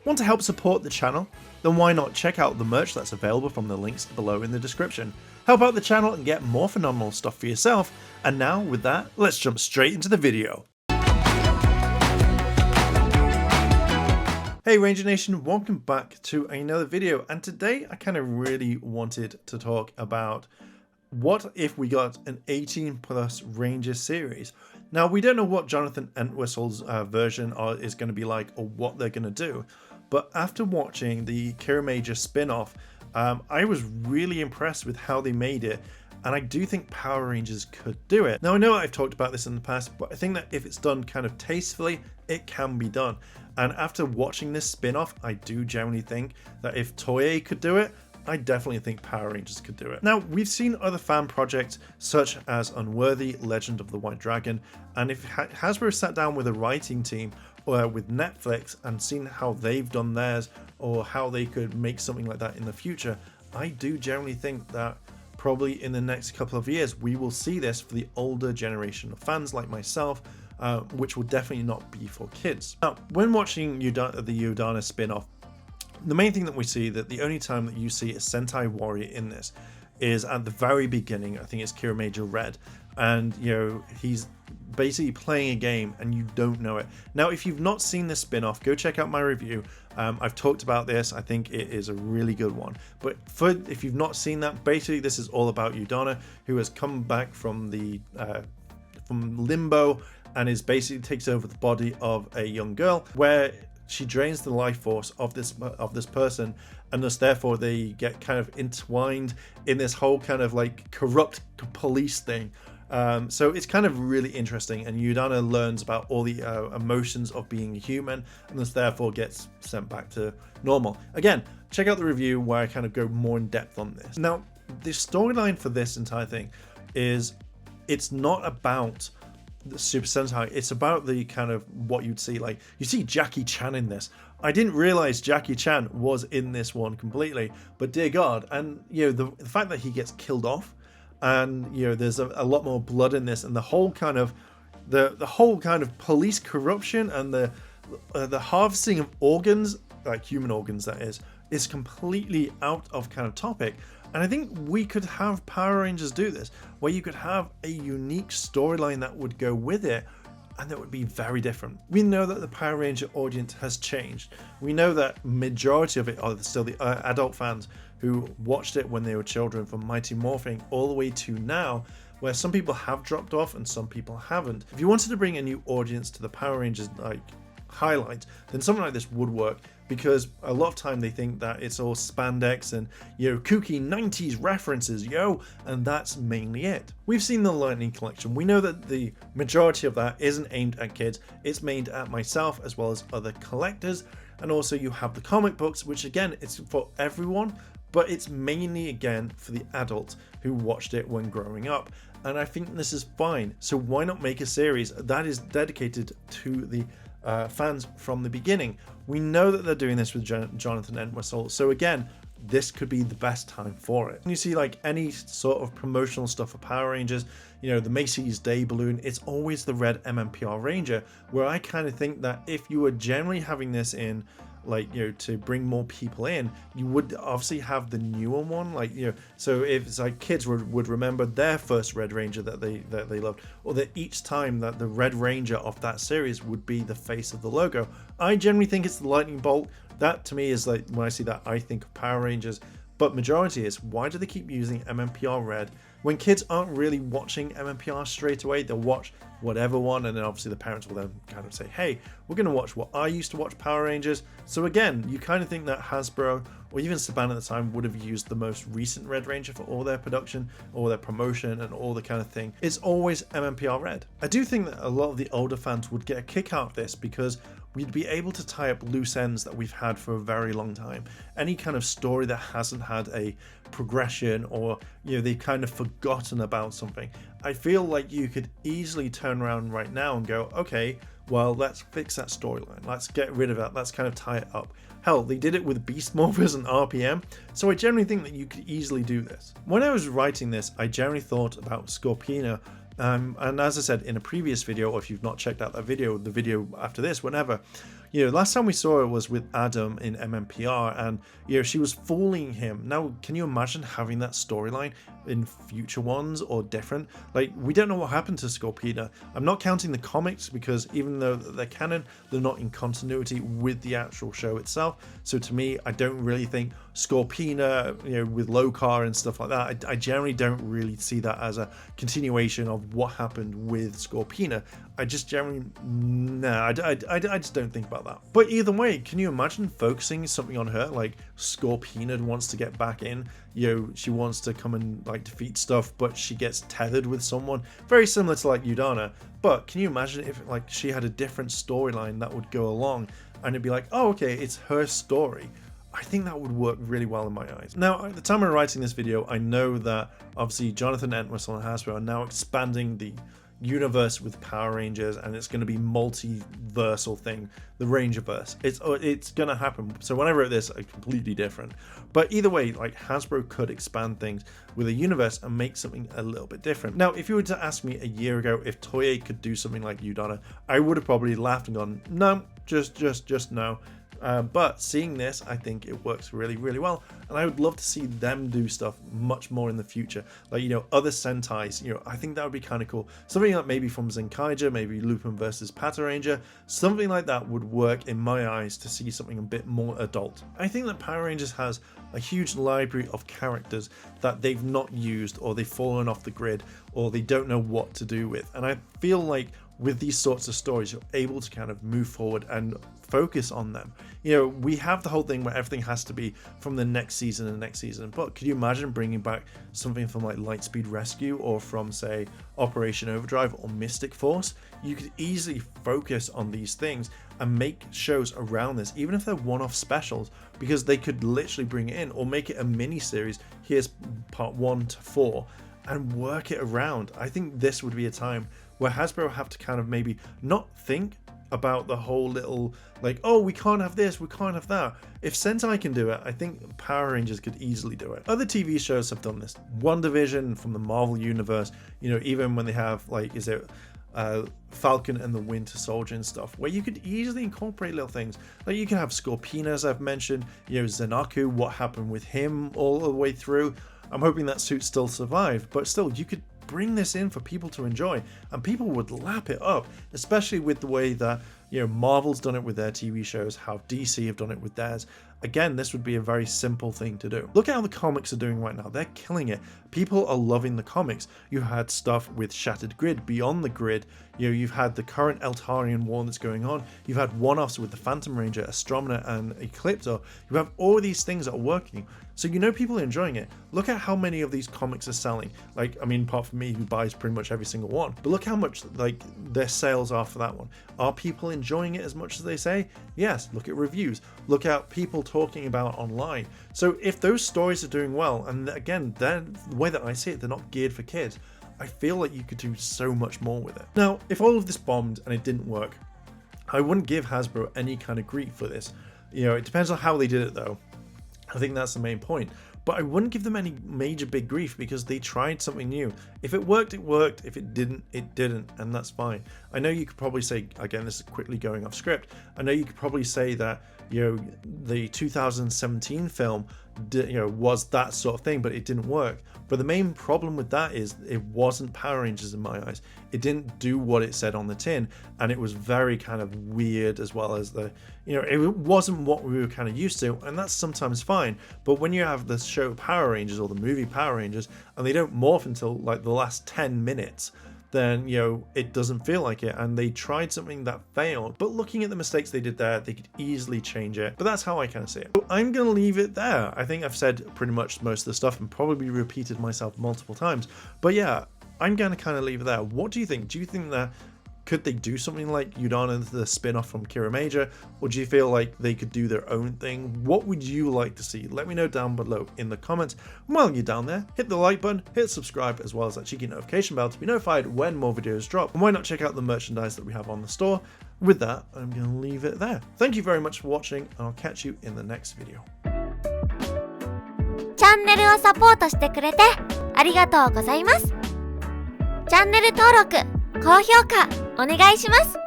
Want to help support the channel? Then why not check out the merch that's available from the links below in the description. Help out the channel and get more phenomenal stuff for yourself. And now with that, let's jump straight into the video. Hey Ranger Nation, welcome back to another video, and today I kind of really wanted to talk about what if we got an 18+ Ranger series. Now, we don't know what Jonathan Entwistle's version is going to be like or what they're going to do, but after watching the Kira Major spin-off, I was really impressed with how they made it, and I do think Power Rangers could do it. Now, I know I've talked about this in the past, but I think that if it's done kind of tastefully, it can be done. And after watching this spin-off, I do generally think that if Toei could do it, I definitely think Power Rangers could do it. Now, we've seen other fan projects such as Unworthy, Legend of the White Dragon, and if Hasbro sat down with a writing team or with Netflix and seen how they've done theirs or how they could make something like that in the future, I do generally think that probably in the next couple of years we will see this for the older generation of fans like myself, which will definitely not be for kids. Now, when watching the Udana spin-off, the main thing that we see, that the only time that you see a Sentai warrior in this is at the very beginning. I think it's Kira Major Red, and you know, he's basically playing a game and you don't know it. Now, if you've not seen this spin-off, go check out my review. I've talked about this. I think it is a really good one. But if you've not seen that, basically this is all about Udana, who has come back from the from limbo and is basically takes over the body of a young girl, where she drains the life force of this person, and thus therefore they get kind of entwined in this whole kind of like corrupt police thing. So it's kind of really interesting, and Udana learns about all the emotions of being human, and thus therefore gets sent back to normal. Again, check out the review where I kind of go more in depth on this. Now, the storyline for this entire thing is, it's not about the Super Sentai, it's about the kind of what you'd see, like you see Jackie Chan in this. I didn't realize Jackie Chan was in this one completely, but dear God, and you know, the fact that he gets killed off, and you know, there's a lot more blood in this, and the whole kind of the whole kind of police corruption and the harvesting of organs, like human organs that is completely out of kind of topic. And I think we could have Power Rangers do this, where you could have a unique storyline that would go with it, and that would be very different. We know that the Power Ranger audience has changed. We know that majority of it are still the adult fans who watched it when they were children, from Mighty Morphin all the way to now, where some people have dropped off and some people haven't. If you wanted to bring a new audience to the Power Rangers like highlight, then something like this would work, because a lot of time they think that it's all spandex and, you know, kooky 90s references, and that's mainly it. We've seen the Lightning Collection. We know that the majority of that isn't aimed at kids. It's aimed at myself as well as other collectors. And also you have the comic books, which again, it's for everyone, but it's mainly again for the adults who watched it when growing up. And I think this is fine. So why not make a series that is dedicated to the fans from the beginning? We know that they're doing this with Jonathan Entwistle, so again, this could be the best time for it. And you see, like any sort of promotional stuff for Power Rangers, you know, the Macy's Day Balloon, it's always the red MMPR Ranger, where I kind of think that if you were generally having this in, like, you know, to bring more people in, you would obviously have the newer one, like, you know, so if it's like kids would remember their first Red Ranger that they loved, or that each time that the Red Ranger of that series would be the face of the logo. I generally think it's the Lightning Bolt. That to me is like, when I see that, I think of Power Rangers. But majority is, why do they keep using MMPR Red when kids aren't really watching MMPR straight away? They'll watch whatever one, and then obviously the parents will then kind of say, hey, we're going to watch what I used to watch, Power Rangers. So again, you kind of think that Hasbro or even Saban at the time would have used the most recent Red Ranger for all their production, all their promotion, and all the kind of thing. It's always MMPR Red. I do think that a lot of the older fans would get a kick out of this, because we'd be able to tie up loose ends that we've had for a very long time. Any kind of story that hasn't had a progression, or, you know, they've kind of forgotten about something. I feel like you could easily turn around right now and go, okay, well, let's fix that storyline. Let's get rid of that. Let's kind of tie it up. Hell, they did it with Beast Morphers and RPM, so I generally think that you could easily do this. When I was writing this, I generally thought about Scorpina, and as I said in a previous video, or if you've not checked out that video, the video after this, whenever, Last time we saw it was with Adam in MMPR, and she was fooling him. Now, can you imagine having that storyline in future ones or different? Like, we don't know what happened to Scorpina. I'm not counting the comics because even though they're canon, they're not in continuity with the actual show itself. So to me, I don't really think Scorpina, with Lokar and stuff like that, I generally don't really see that as a continuation of what happened with Scorpina. I just generally, I just don't think about that. But either way, can you imagine focusing something on her? Like, Scorpina wants to get back in, she wants to come and like defeat stuff, but she gets tethered with someone, very similar to like Udana. But can you imagine if like she had a different storyline that would go along, and it'd be like, oh, okay, it's her story. I think that would work really well in my eyes. Now, at the time of writing this video, I know that obviously Jonathan Entwistle and Hasbro are now expanding the universe with Power Rangers, and it's going to be multiversal thing, the Rangerverse. It's going to happen. So when I wrote this, it's completely different. But either way, like, Hasbro could expand things with a universe and make something a little bit different. Now, if you were to ask me a year ago if Toei could do something like Udana, I would have probably laughed and gone, no, just no. But seeing this, I think it works really, really well, and I would love to see them do stuff much more in the future, like other Sentais. I think that would be kind of cool. Something like maybe from Zenkaija, maybe Lupin versus Pataranger, something like that would work in my eyes to see something a bit more adult. I think that Power Rangers has a huge library of characters that they've not used, or they've fallen off the grid, or they don't know what to do with, and I feel like with these sorts of stories, you're able to kind of move forward and focus on them. We have the whole thing where everything has to be from the next season and next season, but could you imagine bringing back something from like Lightspeed Rescue, or from say Operation Overdrive or Mystic Force? You could easily focus on these things and make shows around this, even if they're one-off specials, because they could literally bring it in, or make it a mini series. Here's part 1 to 4, and work it around. I think this would be a time where Hasbro have to kind of maybe not think about the whole little like, oh, we can't have this, we can't have that. If Sentai can do it, I think Power Rangers could easily do it. Other TV shows have done this. WandaVision from the Marvel Universe, even when they have like, Falcon and the Winter Soldier and stuff, where you could easily incorporate little things. Like you can have Scorpina, as I've mentioned, Zenaku, what happened with him all the way through. I'm hoping that suit still survived, but still, you could bring this in for people to enjoy, and people would lap it up, especially with the way that Marvel's done it with their TV shows, how DC have done it with theirs. Again, this would be a very simple thing to do. Look at how the comics are doing right now. They're killing it. People are loving the comics. You had stuff with Shattered Grid, Beyond the Grid. You've had the current Eltarian war that's going on. You've had one-offs with the Phantom Ranger, Astromina, and Ecliptor. You have all these things that are working. So people are enjoying it. Look at how many of these comics are selling. Like, I mean, apart from me, who buys pretty much every single one. But look how much like their sales are for that one. Are people enjoying it as much as they say? Yes. Look at reviews. Look at people talking about online. So if those stories are doing well, and again, the way that I see it, they're not geared for kids, I feel like you could do so much more with it. Now, if all of this bombed and it didn't work, I wouldn't give Hasbro any kind of grief for this. It depends on how they did it though. I think that's the main point. But I wouldn't give them any major big grief because they tried something new. If it worked, it worked. If it didn't, it didn't. And that's fine. I know you could probably say, again, this is quickly going off script. I know you could probably say that, the 2017 film, was that sort of thing, but it didn't work. But the main problem with that is it wasn't Power Rangers in my eyes. It didn't do what it said on the tin, and it was very kind of weird, as well as it wasn't what we were kind of used to, and that's sometimes fine. But when you have the show Power Rangers or the movie Power Rangers, and they don't morph until like the last 10 minutes, then it doesn't feel like it, and they tried something that failed. But looking at the mistakes they did there, they could easily change it. But that's how I kind of see it. So I'm gonna leave it there. I think I've said pretty much most of the stuff and probably repeated myself multiple times, but yeah, I'm gonna kind of leave it there. What do you think? Do you think that could they do something like Udana, the spin-off from Kira Major, or do you feel like they could do their own thing? What would you like to see? Let me know down below in the comments. And while you're down there, hit the like button, hit subscribe, as well as that cheeky notification bell to be notified when more videos drop. And why not check out the merchandise that we have on the store? With that, I'm going to leave it there. Thank you very much for watching, and I'll catch you in the next video. チャンネルをサポートしてくれてありがとうございます。チャンネル登録、高評価お願いします。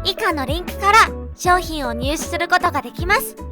以下のリンクから商品を入手することができます。